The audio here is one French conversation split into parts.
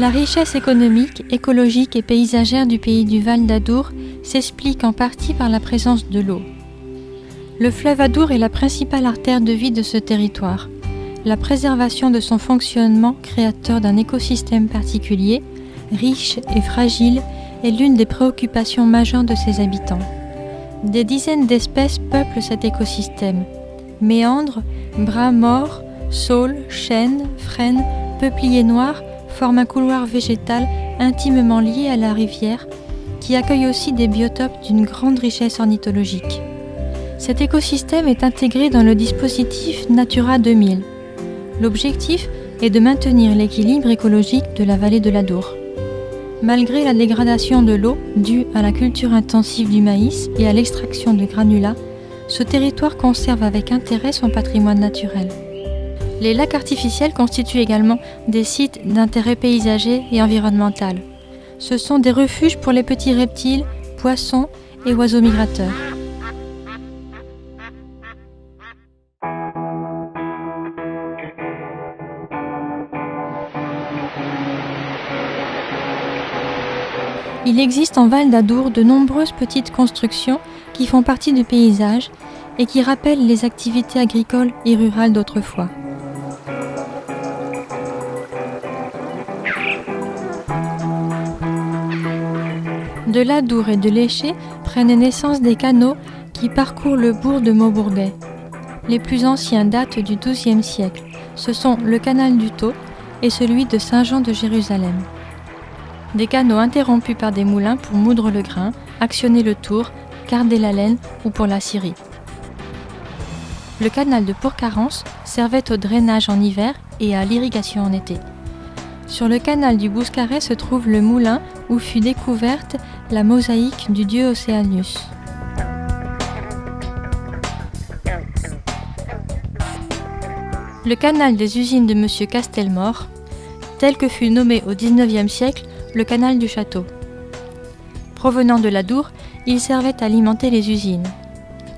La richesse économique, écologique et paysagère du pays du Val d'Adour s'explique en partie par la présence de l'eau. Le fleuve Adour est la principale artère de vie de ce territoire. La préservation de son fonctionnement, créateur d'un écosystème particulier, riche et fragile, est l'une des préoccupations majeures de ses habitants. Des dizaines d'espèces peuplent cet écosystème. Méandres, bras morts, saules, chênes, frênes, peupliers noirs forment un couloir végétal intimement lié à la rivière, qui accueille aussi des biotopes d'une grande richesse ornithologique. Cet écosystème est intégré dans le dispositif Natura 2000. L'objectif est de maintenir l'équilibre écologique de la vallée de l'Adour. Malgré la dégradation de l'eau due à la culture intensive du maïs et à l'extraction de granulats, ce territoire conserve avec intérêt son patrimoine naturel. Les lacs artificiels constituent également des sites d'intérêt paysager et environnemental. Ce sont des refuges pour les petits reptiles, poissons et oiseaux migrateurs. Il existe en Val d'Adour de nombreuses petites constructions qui font partie du paysage et qui rappellent les activités agricoles et rurales d'autrefois. De l'Adour et de l'Éché prennent naissance des canaux qui parcourent le bourg de Maubourguet. Les plus anciens datent du XIIe siècle. Ce sont le canal du Thau et celui de Saint-Jean de Jérusalem. Des canaux interrompus par des moulins pour moudre le grain, actionner le tour, carder la laine ou pour la scierie. Le canal de Pourcarence servait au drainage en hiver et à l'irrigation en été. Sur le canal du Bouscaret se trouve le moulin où fut découverte la mosaïque du dieu Océanus. Le canal des usines de M. Castelmore, tel que fut nommé au XIXe siècle le canal du château. Provenant de l'Adour, il servait à alimenter les usines.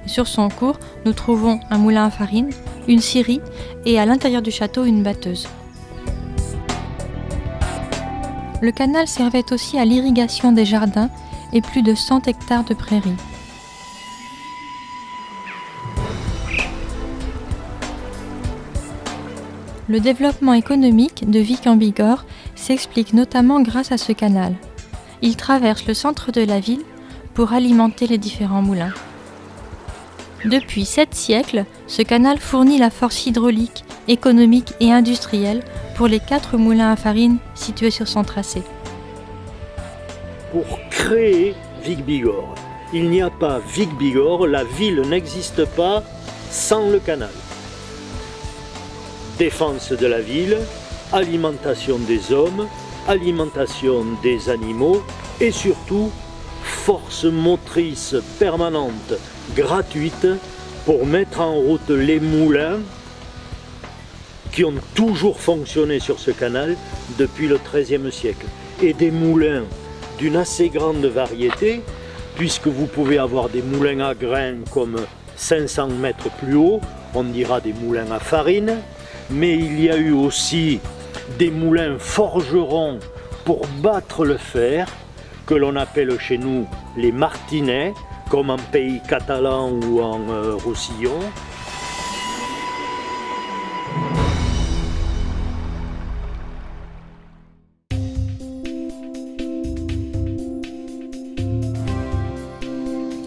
Sur son cours, nous trouvons un moulin à farine, une scierie et à l'intérieur du château une batteuse. Le canal servait aussi à l'irrigation des jardins et plus de 100 hectares de prairies. Le développement économique de Vic en Bigorre s'explique notamment grâce à ce canal. Il traverse le centre de la ville pour alimenter les différents moulins. Depuis 7 siècles, ce canal fournit la force hydraulique, économique et industrielle pour les 4 moulins à farine situés sur son tracé. Pour créer Vic-Bigorre, il n'y a pas Vic-Bigorre, la ville n'existe pas sans le canal. Défense de la ville, alimentation des hommes, alimentation des animaux et surtout force motrice permanente, gratuite pour mettre en route les moulins qui ont toujours fonctionné sur ce canal depuis le XIIIe siècle. Et des moulins d'une assez grande variété, puisque vous pouvez avoir des moulins à grains comme 500 mètres plus haut, on dira des moulins à farine, mais il y a eu aussi des moulins forgerons pour battre le fer, que l'on appelle chez nous les martinets, comme en pays catalan ou en Roussillon.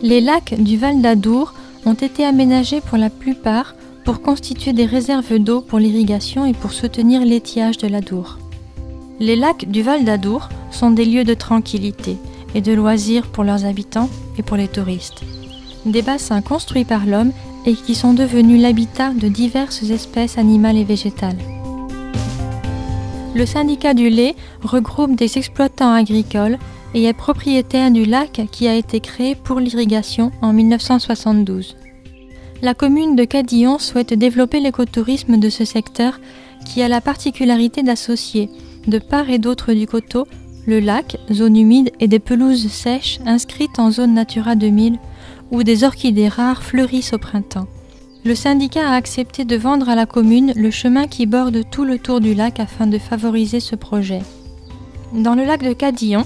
Les lacs du Val d'Adour ont été aménagés pour la plupart pour constituer des réserves d'eau pour l'irrigation et pour soutenir l'étiage de l'Adour. Les lacs du Val d'Adour sont des lieux de tranquillité et de loisirs pour leurs habitants et pour les touristes. Des bassins construits par l'homme et qui sont devenus l'habitat de diverses espèces animales et végétales. Le syndicat du lait regroupe des exploitants agricoles et est propriétaire du lac qui a été créé pour l'irrigation en 1972. La commune de Cadillon souhaite développer l'écotourisme de ce secteur qui a la particularité d'associer, de part et d'autre du coteau, le lac, zone humide et des pelouses sèches inscrites en zone Natura 2000 où des orchidées rares fleurissent au printemps. Le syndicat a accepté de vendre à la commune le chemin qui borde tout le tour du lac afin de favoriser ce projet. Dans le lac de Cadillon,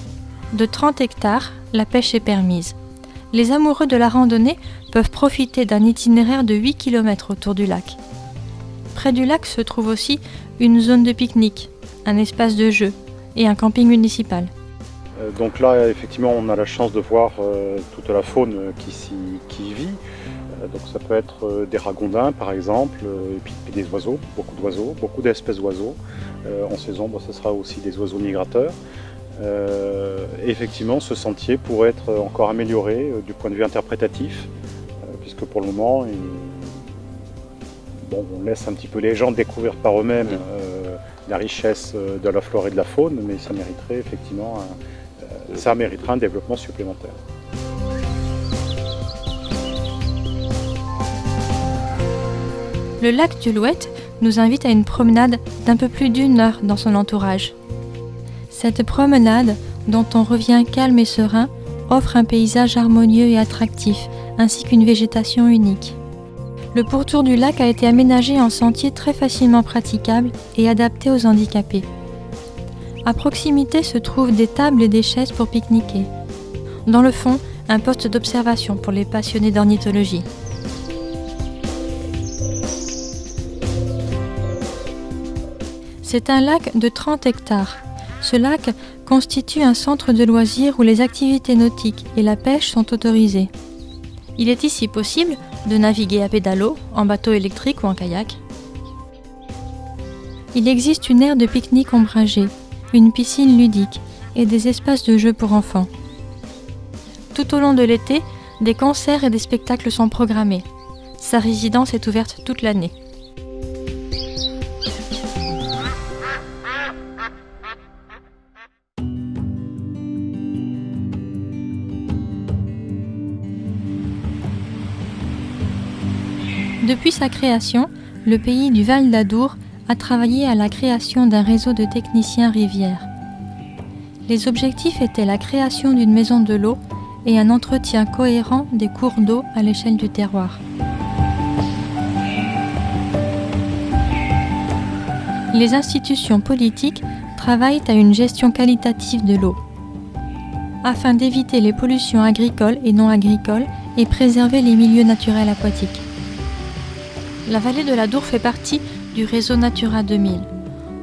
de 30 hectares, la pêche est permise. Les amoureux de la randonnée peuvent profiter d'un itinéraire de 8 km autour du lac. Près du lac se trouve aussi une zone de pique-nique, un espace de jeu et un camping municipal. Donc là, effectivement, on a la chance de voir toute la faune qui y vit. Donc ça peut être des ragondins par exemple, et puis des oiseaux, beaucoup d'espèces d'oiseaux. En saison, ce sera aussi des oiseaux migrateurs. Et effectivement, ce sentier pourrait être encore amélioré du point de vue interprétatif, puisque pour le moment, on laisse un petit peu les gens découvrir par eux-mêmes la richesse de la flore et de la faune, mais ça mériterait effectivement un développement supplémentaire. Le lac du Louette nous invite à une promenade d'un peu plus d'1 heure dans son entourage. Cette promenade, dont on revient calme et serein, offre un paysage harmonieux et attractif, ainsi qu'une végétation unique. Le pourtour du lac a été aménagé en sentier très facilement praticable et adapté aux handicapés. À proximité se trouvent des tables et des chaises pour pique-niquer. Dans le fond, un poste d'observation pour les passionnés d'ornithologie. C'est un lac de 30 hectares. Ce lac constitue un centre de loisirs où les activités nautiques et la pêche sont autorisées. Il est ici possible de naviguer à pédalo, en bateau électrique ou en kayak. Il existe une aire de pique-nique ombragée, une piscine ludique et des espaces de jeux pour enfants. Tout au long de l'été, des concerts et des spectacles sont programmés. Sa résidence est ouverte toute l'année. Depuis sa création, le pays du Val d'Adour a travaillé à la création d'un réseau de techniciens rivières. Les objectifs étaient la création d'une maison de l'eau et un entretien cohérent des cours d'eau à l'échelle du terroir. Les institutions politiques travaillent à une gestion qualitative de l'eau, afin d'éviter les pollutions agricoles et non agricoles et préserver les milieux naturels aquatiques. La vallée de l'Adour fait partie du réseau Natura 2000.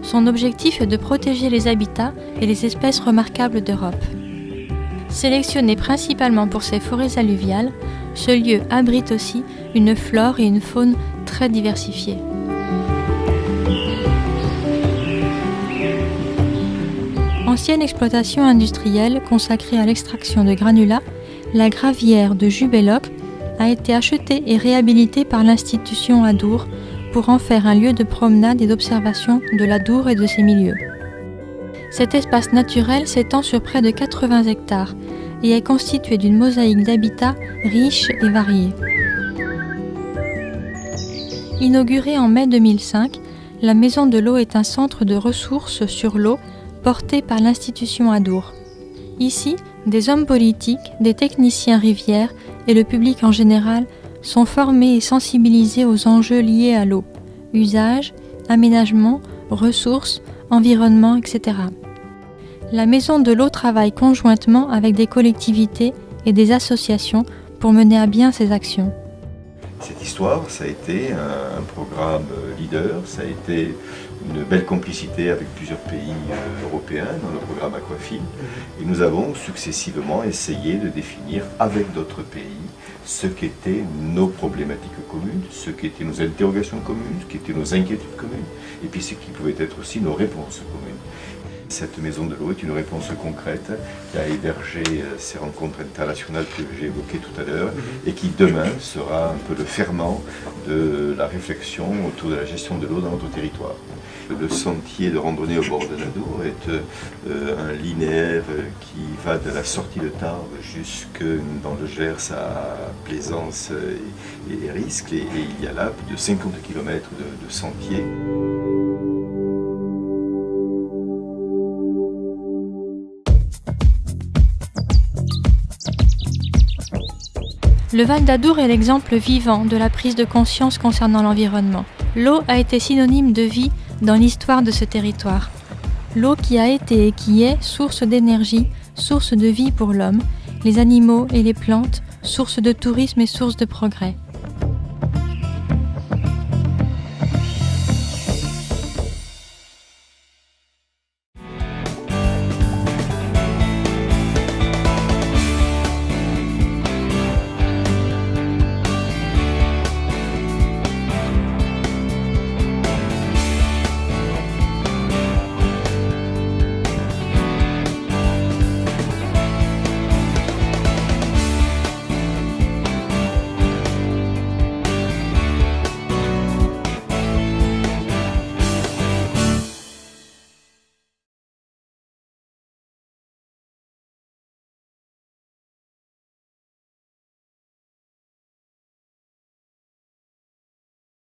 Son objectif est de protéger les habitats et les espèces remarquables d'Europe. Sélectionné principalement pour ses forêts alluviales, ce lieu abrite aussi une flore et une faune très diversifiées. Ancienne exploitation industrielle consacrée à l'extraction de granulats, la gravière de Jubelloc a été achetée et réhabilitée par l'institution Adour pour en faire un lieu de promenade et d'observation de l'Adour et de ses milieux. Cet espace naturel s'étend sur près de 80 hectares et est constitué d'une mosaïque d'habitats riches et variés. Inaugurée en mai 2005, la Maison de l'eau est un centre de ressources sur l'eau porté par l'institution Adour. Ici, des hommes politiques, des techniciens rivières et le public en général sont formés et sensibilisés aux enjeux liés à l'eau, usage, aménagement, ressources, environnement, etc. La Maison de l'eau travaille conjointement avec des collectivités et des associations pour mener à bien ces actions. Cette histoire, ça a été un programme leader, ça a été une belle complicité avec plusieurs pays européens dans le programme Aquafil. Et nous avons successivement essayé de définir avec d'autres pays ce qu'étaient nos problématiques communes, ce qu'étaient nos interrogations communes, ce qu'étaient nos inquiétudes communes, et puis ce qui pouvaient être aussi nos réponses communes. Cette maison de l'eau est une réponse concrète qui a hébergé ces rencontres internationales que j'ai évoquées tout à l'heure et qui demain sera un peu le ferment de la réflexion autour de la gestion de l'eau dans notre territoire. Le sentier de randonnée au bord de l'Adour est un linéaire qui va de la sortie de Tarbes jusque dans le Gers à Plaisance et Riscle, et il y a là plus de 50 km de sentiers. Le Val d'Adour est l'exemple vivant de la prise de conscience concernant l'environnement. L'eau a été synonyme de vie dans l'histoire de ce territoire. L'eau qui a été et qui est source d'énergie, source de vie pour l'homme, les animaux et les plantes, source de tourisme et source de progrès.